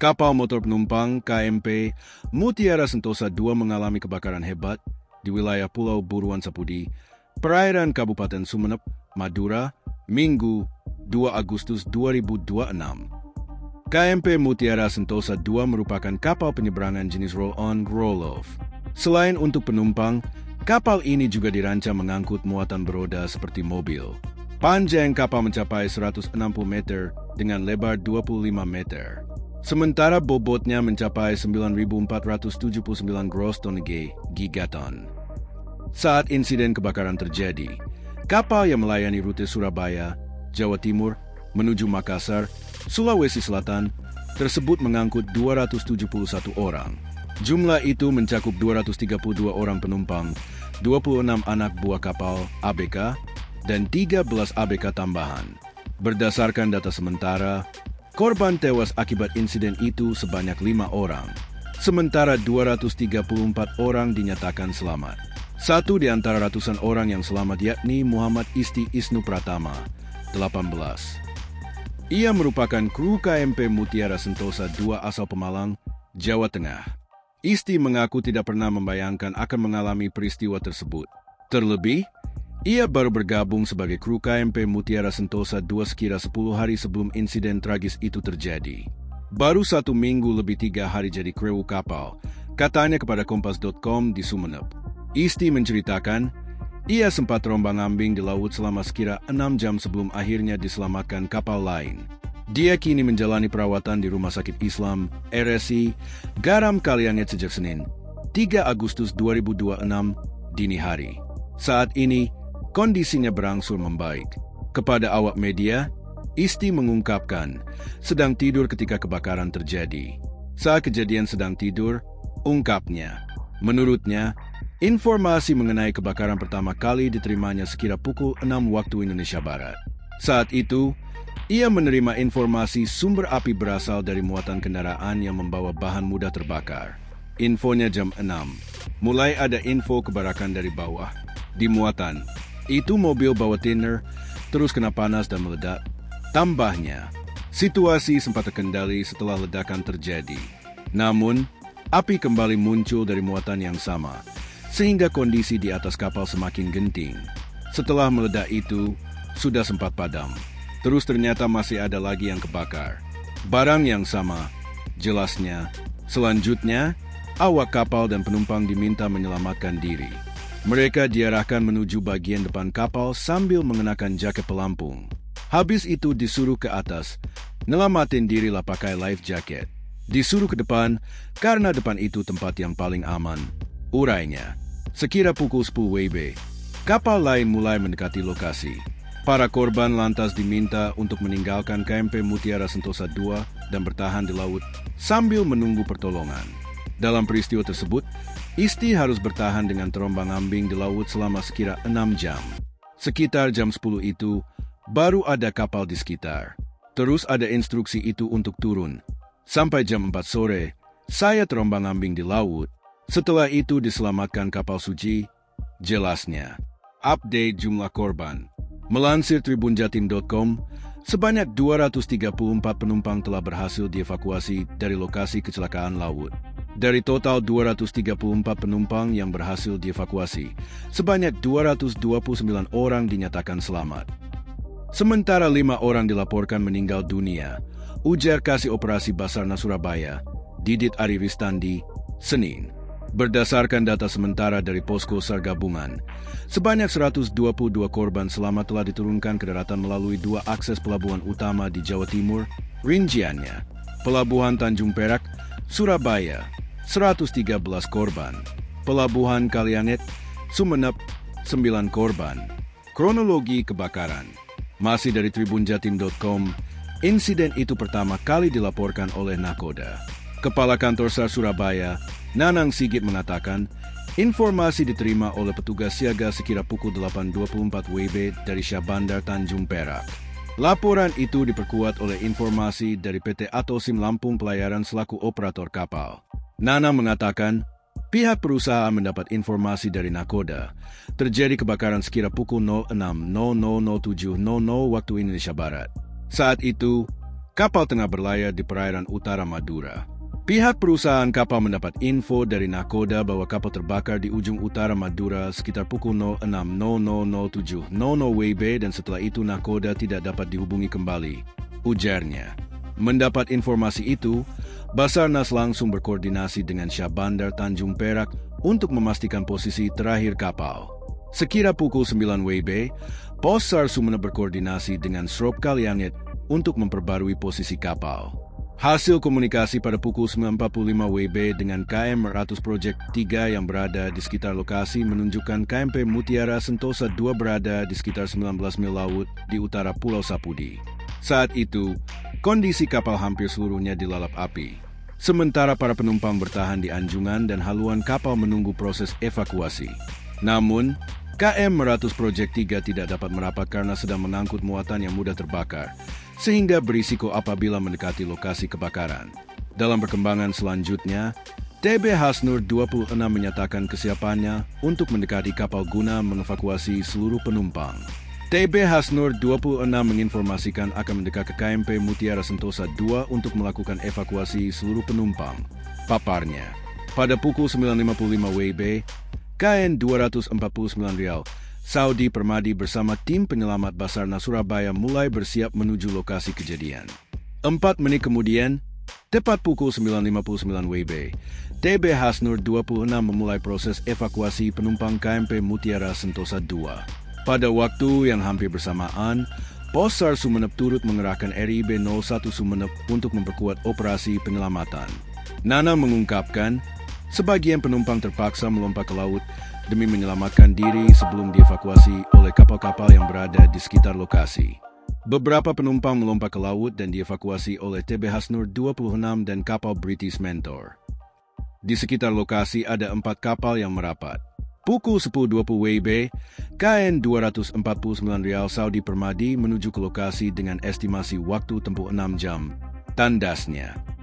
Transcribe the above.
Kapal motor penumpang KMP Mutiara Sentosa II mengalami kebakaran hebat di wilayah Pulau Buruan Sapudi, perairan Kabupaten Sumeneb, Madura, Minggu, 2 Agustus 2026. KMP Mutiara Sentosa II merupakan kapal penyeberangan jenis roll-on, roll-off. Selain untuk penumpang, kapal ini juga dirancang mengangkut muatan beroda seperti mobil. Panjang kapal mencapai 160 meter dengan lebar 25 meter. Sementara bobotnya mencapai 9.479 gross tonnage gigaton. Saat insiden kebakaran terjadi, kapal yang melayani rute Surabaya, Jawa Timur, menuju Makassar, Sulawesi Selatan, tersebut mengangkut 271 orang. Jumlah itu mencakup 232 orang penumpang, 26 anak buah kapal ABK, dan 13 ABK tambahan. Berdasarkan data sementara, korban tewas akibat insiden itu sebanyak 5 orang, sementara 234 orang dinyatakan selamat. Satu di antara ratusan orang yang selamat yakni Muhammad Isti Isnu Pratama, 18. Ia merupakan kru KMP Mutiara Sentosa II asal Pemalang, Jawa Tengah. Isti mengaku tidak pernah membayangkan akan mengalami peristiwa tersebut. Terlebih, ia baru bergabung sebagai kru KMP Mutiara Sentosa II sekira 10 hari sebelum insiden tragis itu terjadi. Baru 1 minggu lebih 3 hari jadi kru kapal, katanya kepada Kompas.com di Sumeneb. Isti menceritakan, ia sempat terombang-ambing di laut selama sekira 6 jam sebelum akhirnya diselamatkan kapal lain. Dia kini menjalani perawatan di Rumah Sakit Islam, RSI, Garam Kalianget sejak Senin, 3 Agustus 2026, dini hari. Saat ini, kondisinya berangsur membaik. Kepada awak media, Isti mengungkapkan sedang tidur ketika kebakaran terjadi. Saat kejadian sedang tidur, ungkapnya, menurutnya, informasi mengenai kebakaran pertama kali diterimanya sekira pukul 6 waktu Indonesia Barat. Saat itu, ia menerima informasi sumber api berasal dari muatan kendaraan yang membawa bahan mudah terbakar. Infonya jam 6. Mulai ada info kebakaran dari bawah. Di muatan, itu mobil bawa thinner, terus kena panas dan meledak. Tambahnya, situasi sempat terkendali setelah ledakan terjadi. Namun, api kembali muncul dari muatan yang sama, sehingga kondisi di atas kapal semakin genting. Setelah meledak itu, sudah sempat padam. Terus ternyata masih ada lagi yang kebakar. Barang yang sama, jelasnya. Selanjutnya, awak kapal dan penumpang diminta menyelamatkan diri. Mereka diarahkan menuju bagian depan kapal sambil mengenakan jaket pelampung. Habis itu disuruh ke atas, nyelamatin diri lah pakai life jacket. Disuruh ke depan, karena depan itu tempat yang paling aman. Urainya, sekira pukul 10 WIB, kapal lain mulai mendekati lokasi. Para korban lantas diminta untuk meninggalkan KMP Mutiara Sentosa II dan bertahan di laut sambil menunggu pertolongan. Dalam peristiwa tersebut, Isti harus bertahan dengan terombang-ambing di laut selama sekira 6 jam. Sekitar jam 10 itu, baru ada kapal di sekitar. Terus ada instruksi itu untuk turun. Sampai jam 4 sore, saya terombang-ambing di laut. Setelah itu diselamatkan kapal Suci, jelasnya. Update jumlah korban. Melansir tribunjatim.com, sebanyak 234 penumpang telah berhasil dievakuasi dari lokasi kecelakaan laut. Dari total 234 penumpang yang berhasil dievakuasi, sebanyak 229 orang dinyatakan selamat. Sementara 5 orang dilaporkan meninggal dunia, ujar Kasih Operasi Basarnas Surabaya, Didit Ariristandi, Senin. Berdasarkan data sementara dari Posko SAR Gabungan, sebanyak 122 korban selamat telah diturunkan ke daratan melalui 2 akses pelabuhan utama di Jawa Timur. Rinciannya, Pelabuhan Tanjung Perak, Surabaya, 113 korban. Pelabuhan Kalianget, Sumeneb, 9 korban. Kronologi kebakaran. Masih dari tribunjatim.com, insiden itu pertama kali dilaporkan oleh Nakoda. Kepala Kantor SAR Surabaya, Nanang Sigit mengatakan, informasi diterima oleh petugas siaga sekira pukul 8.24 WIB dari Syah Bandar Tanjung Perak. Laporan itu diperkuat oleh informasi dari PT Atosim Lampung Pelayaran selaku operator kapal. Nanang mengatakan, pihak perusahaan mendapat informasi dari Nakoda. Terjadi kebakaran sekira pukul 06.0007.00 waktu Indonesia Barat. Saat itu, Kapal tengah berlayar di perairan utara Madura. Pihak perusahaan kapal mendapat info dari nakoda bahwa kapal terbakar di ujung utara Madura sekitar pukul 06.0007.00 WIB dan setelah itu nakoda tidak dapat dihubungi kembali, ujarnya. Mendapat informasi itu, Basarnas langsung berkoordinasi dengan Syah Bandar Tanjung Perak untuk memastikan posisi terakhir kapal. Sekira pukul 9 WIB, Pos SAR Sumeneb berkoordinasi dengan Srop Kaliangit untuk memperbarui posisi kapal. Hasil komunikasi pada pukul 9.45 WIB dengan KM Meratus Project 3 yang berada di sekitar lokasi menunjukkan KMP Mutiara Sentosa 2 berada di sekitar 19 mil laut di utara Pulau Sapudi. Saat itu, kondisi kapal hampir seluruhnya dilalap api. Sementara para penumpang bertahan di anjungan dan haluan kapal menunggu proses evakuasi. Namun, KM Meratus Project 3 tidak dapat merapat karena sedang mengangkut muatan yang mudah terbakar, sehingga berisiko apabila mendekati lokasi kebakaran. Dalam perkembangan selanjutnya, TB Hasnur 26 menyatakan kesiapannya untuk mendekati kapal guna mengevakuasi seluruh penumpang. TB Hasnur 26 menginformasikan akan mendekat ke KMP Mutiara Sentosa 2 untuk melakukan evakuasi seluruh penumpang. Paparnya, pada pukul 9.55 WIB, KN 249 Riau, Saudi Permadi bersama tim penyelamat Basarnas Surabaya mulai bersiap menuju lokasi kejadian. 4 menit kemudian, tepat pukul 9.59 WIB, TB Hasnur 26 memulai proses evakuasi penumpang KMP Mutiara Sentosa 2. Pada waktu yang hampir bersamaan, Pos SAR Sumeneb turut mengerahkan RIB 01 Sumeneb untuk memperkuat operasi penyelamatan. Nana mengungkapkan, sebagian penumpang terpaksa melompat ke laut demi menyelamatkan diri sebelum dievakuasi oleh kapal-kapal yang berada di sekitar lokasi. Beberapa penumpang melompat ke laut dan dievakuasi oleh TB Hasnur 26 dan kapal British Mentor. Di sekitar lokasi ada 4 kapal yang merapat. Pukul 10.20 WIB, KN 249 Riau Saudi Permadi menuju ke lokasi dengan estimasi waktu tempuh 6 jam. Tandasnya,